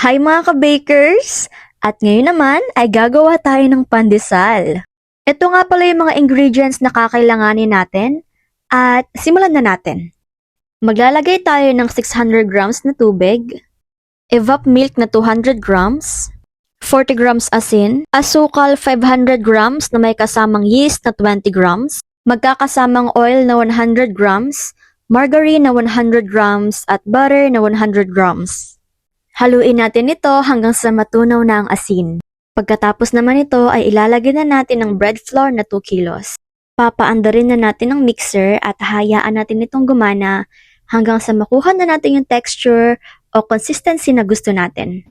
Hi mga ka-bakers! At ngayon naman ay gagawa tayo ng pandesal. Ito nga pala yung mga ingredients na kakailanganin natin at simulan na natin. Maglalagay tayo ng 600 grams na tubig, evap milk na 200 grams, 40 grams asin, asukal 500 grams na may kasamang yeast na 20 grams, magkakasamang oil na 100 grams, margarine na 100 grams at butter na 100 grams. Haluin natin ito hanggang sa matunaw na ang asin. Pagkatapos naman ito ay ilalagay na natin ng bread flour na 2 kilos. Papaandarin na natin ng mixer at hayaan natin itong gumana hanggang sa makuha na natin yung texture o consistency na gusto natin.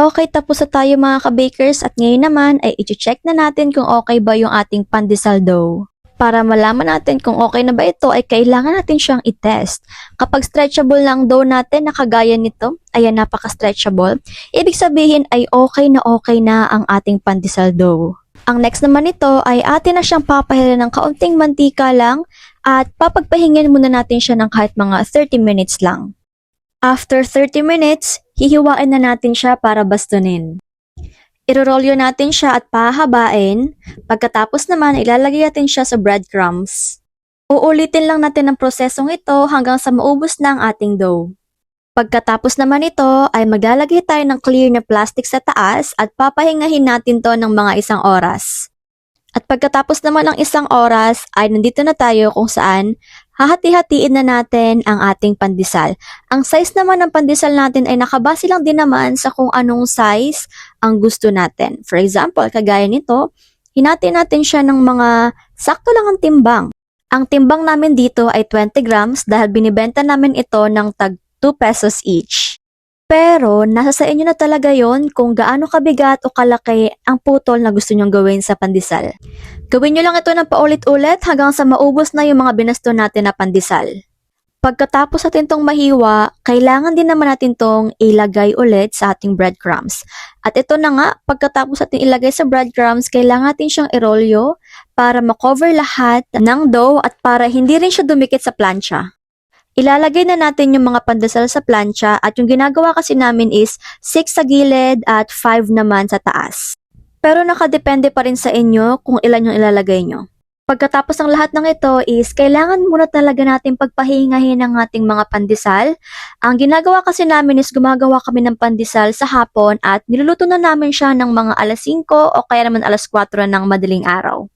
Okay, tapos na tayo mga ka-bakers at ngayon naman ay i-check na natin kung okay ba yung ating pandesal dough. Para malaman natin kung okay na ba ito ay kailangan natin siyang i-test. Kapag stretchable lang dough natin na kagaya nito, ayan napaka-stretchable, ibig sabihin ay okay na ang ating pandesal dough. Ang next naman nito ay atin na siyang papahilan ng kaunting mantika lang at papagpahingin muna natin siya ng kahit mga 30 minutes lang. After 30 minutes, hihiwain na natin siya para bastonin. Irorolyo natin siya at pahabain. Pagkatapos naman, ilalagay natin siya sa breadcrumbs. Uulitin lang natin ang prosesong ito hanggang sa maubos na ang ating dough. Pagkatapos naman ito, ay maglalagay tayo ng clear na plastic sa taas at papahingahin natin to ng mga 1 oras. At pagkatapos naman ng 1 oras, ay nandito na tayo kung saan hahati-hatiin na natin ang ating pandesal. Ang size naman ng pandesal natin ay nakabase lang din naman sa kung anong size ang gusto natin. For example, kagaya nito, hinati natin siya ng mga sakto lang ang timbang. Ang timbang namin dito ay 20 grams dahil binibenta namin ito ng tag 2 pesos each. Pero, nasa sa inyo na talaga yon kung gaano kabigat o kalaki ang putol na gusto nyong gawin sa pandesal. Gawin nyo lang ito ng paulit-ulit hanggang sa maubos na yung mga binasto natin na pandesal. Pagkatapos natin tong mahiwa, kailangan din naman natin tong ilagay ulit sa ating breadcrumbs. At ito na nga, pagkatapos natin ilagay sa breadcrumbs, kailangan natin siyang irolyo para makover lahat ng dough at para hindi rin siya dumikit sa plancha. Ilalagay na natin yung mga pandesal sa plancha at yung ginagawa kasi namin is 6 sa gilid at 5 naman sa taas. Pero nakadepende pa rin sa inyo kung ilan yung ilalagay nyo. Pagkatapos ng lahat ng ito is kailangan muna talaga natin pagpahingahin ang ating mga pandesal. Ang ginagawa kasi namin is gumagawa kami ng pandesal sa hapon at niluluto na namin siya ng mga alas 5 o kaya naman alas 4 ng madaling araw.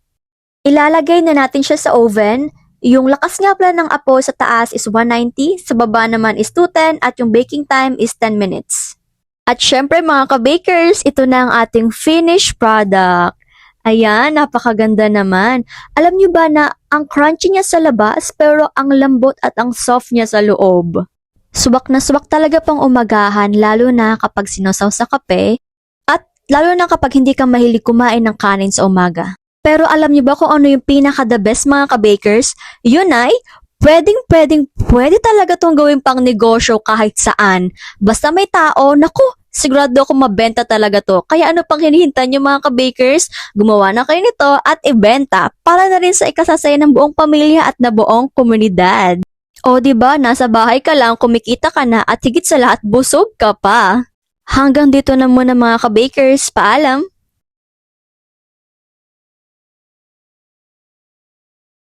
Ilalagay na natin siya sa oven. Yung lakas nga pala ng apoy sa taas is 190, sa baba naman is 210 at yung baking time is 10 minutes. At syempre mga ka-bakers, ito na ang ating finished product. Ayan, napakaganda naman. Alam nyo ba na ang crunchy niya sa labas pero ang lambot at ang soft niya sa loob? Subak na subak talaga pang umagahan lalo na kapag sinosaw sa kape at lalo na kapag hindi ka mahilig kumain ng kanin sa umaga. Pero alam niyo ba kung ano yung pinaka-the best mga ka-bakers? Yun ay, pwede talaga tong gawin pang negosyo kahit saan. Basta may tao, naku, sigurado ako mabenta talaga to. Kaya ano pang hinihintay niyo mga ka-bakers? Gumawa na kayo nito at ibenta para na rin sa ikasasaya ng buong pamilya at na buong komunidad. O diba, nasa bahay ka lang, kumikita ka na at higit sa lahat busog ka pa. Hanggang dito na muna mga ka-bakers, paalam!